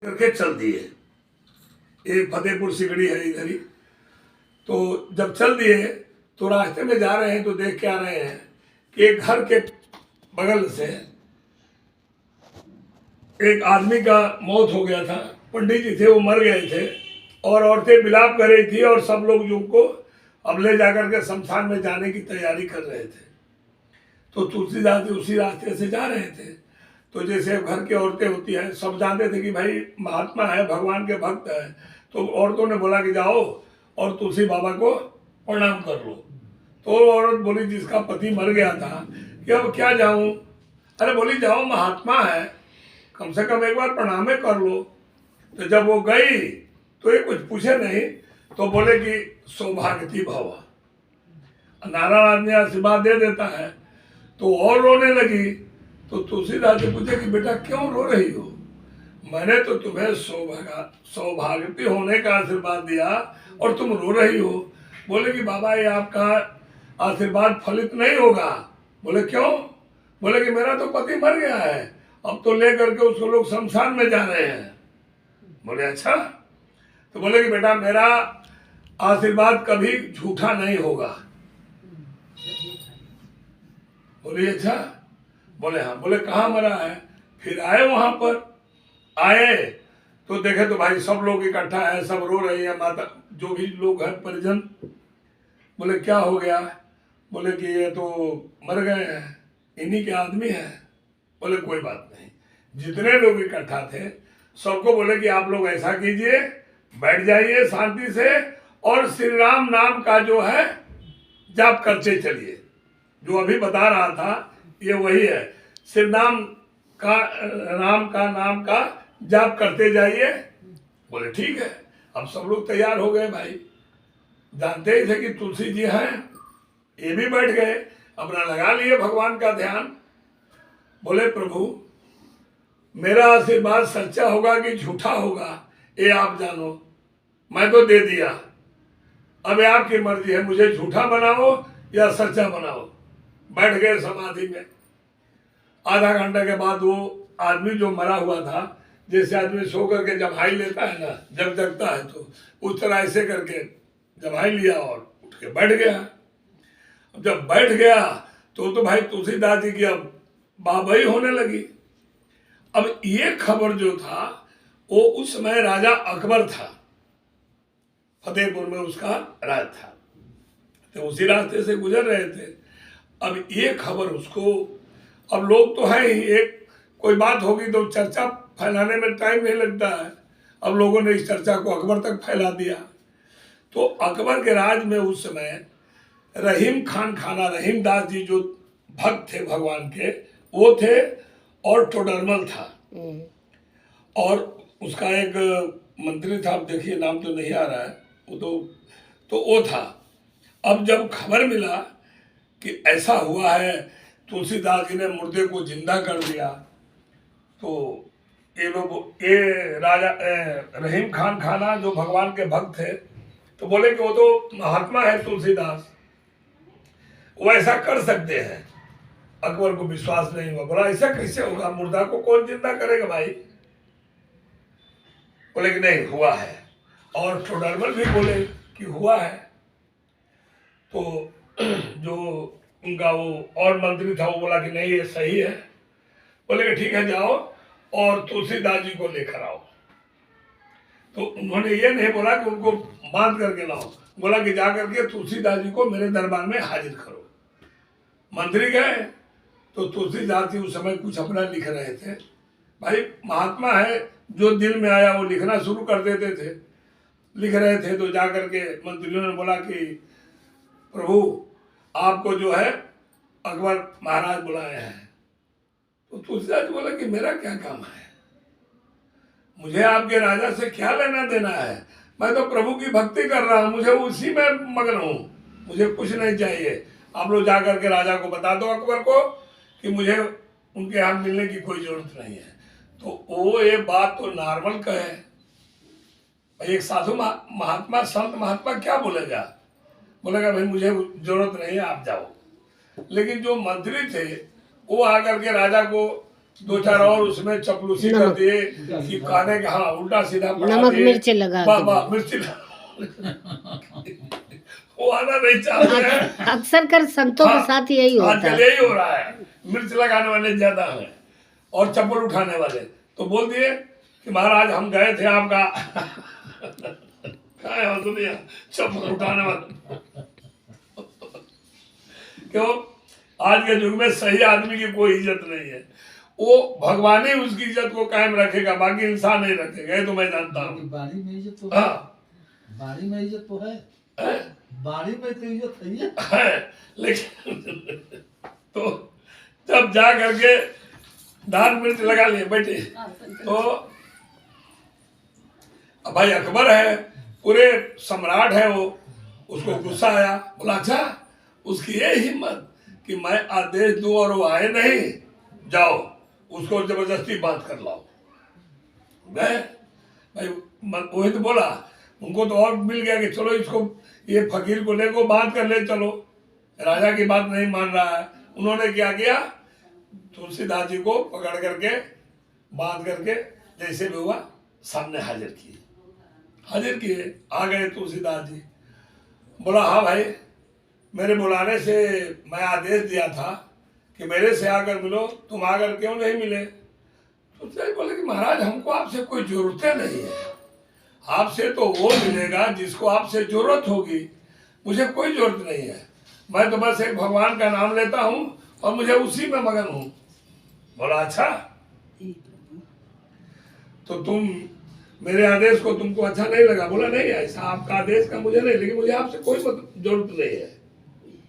करके चल दिए। ये फतेहपुर सिकड़ी है इधर ही। तो जब चल दिए तो रास्ते में जा रहे हैं तो देख के आ रहे हैं कि एक घर के बगल से एक आदमी का मौत हो गया था। पंडित जी थे, वो मर गए थे और औरतें विलाप कर रही थी और सब लोग उनको अब ले जाकर के शमशान में जाने की तैयारी कर रहे थे। तो तुलसीदास जी उसी रास्ते से जा रहे थे। तो जैसे घर की औरतें होती हैं, सब जानते थे कि भाई महात्मा है, भगवान के भक्त है। तो औरतों ने बोला कि जाओ और तुलसी बाबा को प्रणाम कर लो। तो औरत बोली जिसका पति मर गया था कि अब क्या जाऊं। अरे बोली जाओ, महात्मा है, कम से कम एक बार प्रणाम कर लो। तो जब वो गई तो ये कुछ पूछे नहीं, तो बोले कि सौभाग्यवती भव। नारायण आदमी आशीर्वाद दे देता है। तो और रोने लगी। तो तुलसीदास जी पूछे कि बेटा क्यों रो रही हो? मैंने तो तुम्हें सौभाग्यवती होने का आशीर्वाद दिया और तुम रो रही हो। बोले कि बाबा ये आपका आशीर्वाद फलित नहीं होगा। बोले क्यों? बोले कि मेरा तो पति मर गया है, अब तो लेकर के उसको लोग शमशान में जा रहे हैं। बोले अच्छा। तो बोले कि बेटा मेरा आशीर्वाद कभी झूठा नहीं होगा। बोले अच्छा। बोले हाँ। बोले कहाँ मरा है? फिर आए वहां पर। आए तो देखे तो भाई सब लोग इकट्ठा है, सब रो रहे हैं, माता जो भी लोग हैं परिजन। बोले क्या हो गया? बोले कि ये तो मर गए हैं, इन्हीं के आदमी हैं। बोले कोई बात नहीं। जितने लोग इकट्ठा थे सबको बोले कि आप लोग ऐसा कीजिए, बैठ जाइए शांति से और श्री राम नाम का जो है जाप करते चलिए। जो अभी बता रहा था ये वही है, श्री नाम का नाम का जाप करते जाइए। बोले ठीक है। अब सब लोग तैयार हो गए भाई, जानते ही थे कि तुलसी जी हैं। ये भी बैठ गए, अपना लगा लिए भगवान का ध्यान। बोले प्रभु मेरा आशीर्वाद सच्चा होगा कि झूठा होगा ये आप जानो, मैं तो दे दिया, अब आपकी मर्जी है, मुझे झूठा बनाओ या सच्चा बनाओ। बैठ गए समाधि में। आधा घंटा के बाद वो आदमी जो मरा हुआ था, जैसे आदमी सो करके जम्हाई लेता है ना, जब जगता है तो उस तरह ऐसे करके जम्हाई लिया और उठ के बैठ गया। अब जब बैठ गया तो भाई तुलसीदास जी की अब बाबई होने लगी। अब ये खबर जो था वो उस समय राजा अकबर था, फतेहपुर में उसका राज था, तो उसी रास्ते से गुजर रहे थे। अब ये खबर उसको, अब लोग तो है ही, एक कोई बात होगी तो चर्चा फैलाने में टाइम नहीं लगता है। अब लोगों ने इस चर्चा को अकबर तक फैला दिया। तो अकबर के राज में उस समय रहीम खान खाना, रहीम दास जी जो भक्त थे भगवान के वो थे, और टोडरमल था, और उसका एक मंत्री था, अब देखिए नाम तो नहीं आ रहा है, वो तो वो था। अब जब खबर मिला कि ऐसा हुआ है, तुलसीदास जी ने मुर्दे को जिंदा कर दिया, तो ये लोग, ये राजा रहीम खान खाना जो भगवान के भक्त थे, तो बोले कि वो तो महात्मा है तुलसीदास, वो ऐसा कर सकते हैं। अकबर को विश्वास नहीं हुआ, बोला ऐसा कैसे होगा, मुर्दा को कौन जिंदा करेगा भाई? बोले कि नहीं हुआ है, और टोडरमल भी बोले कि हुआ है। तो जो उनका वो और मंत्री था वो बोला कि नहीं ये सही है। बोले कि ठीक है जाओ और तुलसीदास जी को लेकर आओ। तो उन्होंने ये नहीं बोला कि उनको बांध करके लाओ, बोला कि जा करके तुलसीदास जी को मेरे दरबार में हाजिर करो। मंत्री गए तो तुलसीदास जी उस समय कुछ अपना लिख रहे थे। भाई महात्मा है, जो दिल में आया वो लिखना शुरू कर देते थे। लिख रहे थे तो जा करके मंत्रियों ने बोला कि प्रभु आपको जो है अकबर महाराज बुलाए हैं। तो तुलसीदास जी बोला कि मेरा क्या काम है, मुझे आपके राजा से क्या लेना देना है, मैं तो प्रभु की भक्ति कर रहा हूँ, मुझे उसी में मगन हूँ, मुझे कुछ नहीं चाहिए। आप लोग जाकर के राजा को बता दो अकबर को कि मुझे उनके यहाँ मिलने की कोई जरूरत नहीं है। तो वो ये बात तो नॉर्मल कहे, एक साधु महात्मा संत महात्मा क्या बोलेगा? बोलेगा भाई मुझे जरूरत नहीं है, आप जाओ। लेकिन जो मंत्री थे वो आकर के राजा को दो चार और उसमें चपलूसी कर दिए कि खाने का, हाँ उल्टा सीधा नमक मिर्च लगा मिर्ची वो आना नहीं चाहते हैं। अक्सर कर संतों के साथ यही होता है, आजकल यही हो रहा है, मिर्च लगाने वाले ज्यादा हैं और चप्पल उठाने वाले। तो बोल दिए कि महाराज हम गए थे आपका दुनिया चप्पल उठाने वाले। क्यों? आज के युग में सही आदमी की कोई इज्जत नहीं है, वो भगवान ही उसकी इज्जत को कायम रखेगा, बाकी इंसान नहीं रखेगा, ये तो मैं जानता हूँ। बाड़ी में इज्जत तो बाड़ी में इज्जत तो है, बाड़ी में तो इज्जत है, लेकिन तो जब जा करके दाल मिर्च लगा लिए बैठे, तो अब भाई अकबर है, पूरे सम्राट है वो, उसको गुस्सा आया, बोला अच्छा उसकी ये हिम्मत कि मैं आदेश दूं और वो आए नहीं, जाओ उसको जबरदस्ती बात कर लाओ। गए भाई, वही तो बोला, उनको तो और मिल गया कि चलो इसको, ये फकीर को लेको बात कर ले, चलो राजा की बात नहीं मान रहा है। उन्होंने क्या किया, तुलसीदास जी को पकड़ करके बात करके जैसे भी हुआ सामने हाजिर किए। आ गए तुलसीदास जी, बोला हाँ भाई, मेरे बुलाने से मैं आदेश दिया था कि मेरे से आकर मिलो, तुम आकर क्यों नहीं मिले? तो बोले कि महाराज हमको आपसे कोई जरूरत नहीं है, आपसे तो वो मिलेगा जिसको आपसे जरूरत होगी, मुझे कोई जरूरत नहीं है, मैं तो बस एक भगवान का नाम लेता हूँ और मुझे उसी में मगन हूँ। बोला अच्छा, तो तुम मेरे आदेश को तुमको अच्छा नहीं लगा? बोला नहीं, ऐसा आपका आदेश का मुझे नहीं, लेकिन मुझे आपसे कोई जरूरत नहीं है,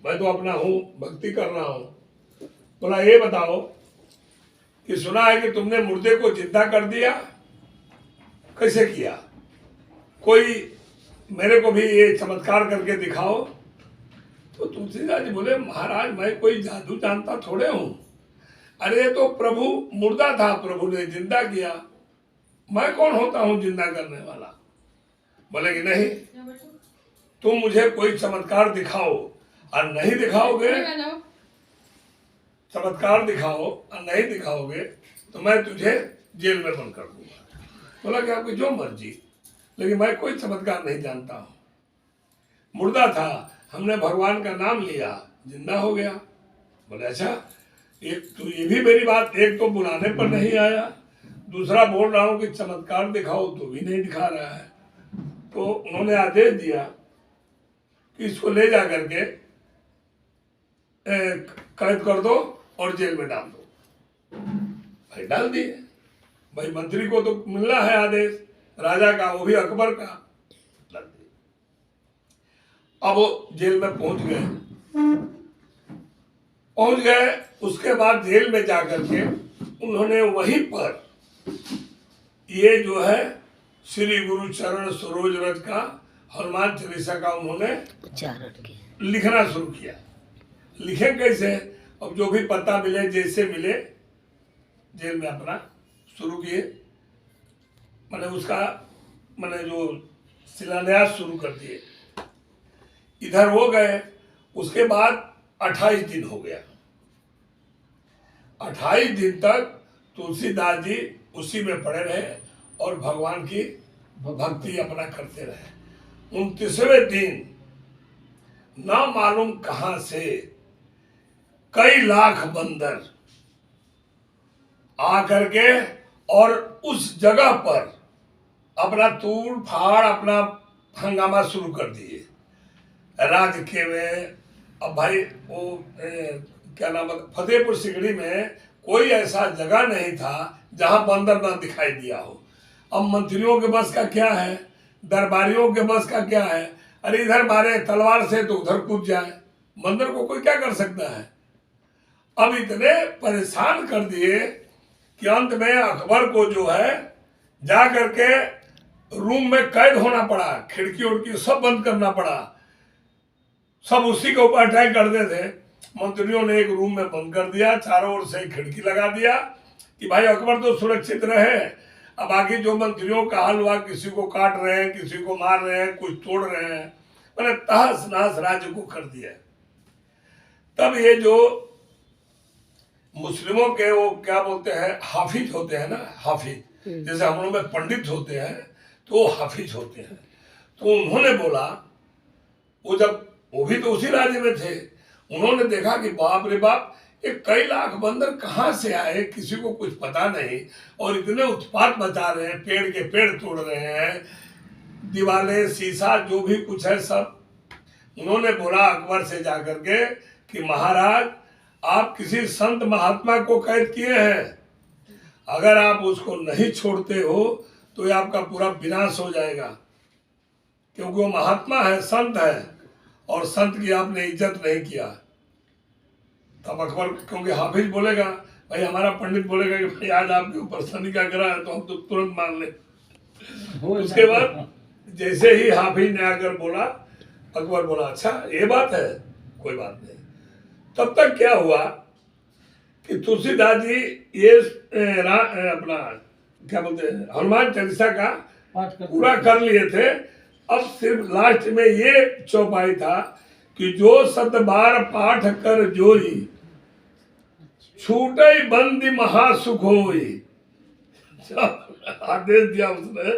मैं तो अपना हूँ, भक्ति कर रहा हूँ। बोला ये बताओ कि सुना है कि तुमने मुर्दे को जिंदा कर दिया, कैसे किया? कोई मेरे को भी ये चमत्कार करके दिखाओ। तो तुलसीदास जी बोले महाराज मैं कोई जादू जानता थोड़े हूँ, अरे तो प्रभु मुर्दा था, प्रभु ने जिंदा किया, मैं कौन होता हूँ जिंदा करने वाला? बोले कि नहीं, तुम मुझे कोई चमत्कार दिखाओ और नहीं दिखाओगे, चमत्कार दिखाओ और नहीं दिखाओगे तो मैं तुझे जेल में बंद कर दूंगा। बोला कि आपकी जो मर्जी, लेकिन मैं कोई चमत्कार नहीं जानता हूँ। मुर्दा था, हमने भगवान का नाम लिया, जिंदा हो गया। बोले अच्छा, एक तो ये भी मेरी बात, एक तो बुलाने पर नहीं आया, दूसरा बोल रहा हूँ कि चमत्कार दिखाओ तो भी नहीं दिखा रहा है। तो उन्होंने आदेश दिया कि इसको ले जा करके कैद कर दो और जेल में डाल दो। भाई डाल दिए, भाई मंत्री को तो मिलना है आदेश राजा का, वो भी अकबर का, डाल दिए। अब वो जेल में पहुंच गए। उसके बाद जेल में जाकर के उन्होंने वहीं पर ये जो है श्री गुरु चरण सरोज रज का हनुमान चालीसा का उन्होंने लिखना शुरू किया। लिखे कैसे? अब जो भी पता मिले, जैसे मिले, जेल में अपना शुरू किए, मैंने उसका मैंने जो शिलान्यास शुरू कर दिए। इधर हो गए, उसके बाद 28 दिन हो गया। 28 दिन तक तुलसीदास जी उसी में पड़े रहे और भगवान की भक्ति अपना करते रहे। 29वें दिन ना मालूम कहां से कई लाख बंदर आकर के और उस जगह पर अपना तूड़ फाड़, अपना हंगामा शुरू कर दिए राजकीय में। अब भाई वो क्या नाम, फतेहपुर सिकड़ी में कोई ऐसा जगह नहीं था जहां बंदर ना दिखाई दिया हो। अब मंत्रियों के बस का क्या है, दरबारियों के बस का क्या है? अरे इधर मारे तलवार से तो उधर कूद जाए, बंदर को कोई क्या कर सकता है? अब इतने परेशान कर दिए कि अंत में अकबर को जो है जा करके रूम में कैद होना पड़ा, खिड़की उड़की सब बंद करना पड़ा, सब उसी के ऊपर अटैक करते थे। मंत्रियों ने एक रूम में बंद कर दिया, चारों ओर से खिड़की लगा दिया कि भाई अकबर तो सुरक्षित रहे। अब बाकी जो मंत्रियों का हाल हुआ, किसी को काट रहे हैं, किसी को मार रहे हैं, कुछ तोड़ रहे हैं, मैंने तहस नहस राज्य को कर दिया। तब ये जो मुस्लिमों के वो क्या बोलते हैं, हाफिज होते हैं ना, हाफिज, जैसे हम लोग में पंडित होते हैं तो वो हाफिज होते हैं। तो उन्होंने बोला, वो भी तो उसी राज्य में थे, उन्होंने देखा कि बाप रे बाप, ये कई लाख बंदर कहाँ से आए, किसी को कुछ पता नहीं, और इतने उत्पात मचा रहे हैं, पेड़ के पेड़ तोड़ रहे हैं, दीवारें शीशा जो भी कुछ है सब। उन्होंने बोला अकबर से जाकर के कि महाराज, आप किसी संत महात्मा को कैद किए हैं, अगर आप उसको नहीं छोड़ते हो तो ये आपका पूरा विनाश हो जाएगा, क्योंकि वो महात्मा है, संत है, और संत की आपने इज्जत नहीं किया। तब अकबर, क्योंकि हाफिज बोलेगा भाई, हमारा पंडित बोलेगा कि भाई आज आपके ऊपर शनि का ग्रह है, तो हम तो तुरंत मान ले। उसके बाद जैसे ही हाफिज ने आकर बोला, अकबर बोला अच्छा ये बात है, कोई बात नहीं। तब तक क्या हुआ कि तुलसीदास जी ये अपना क्या बोलते हैं, हनुमान चालीसा का पूरा कर लिए थे। अब सिर्फ लास्ट में ये चौपाई था कि जो 7 बार पाठ कर जोई, छूटे बंदी महासुख होई। आदेश दिया उसने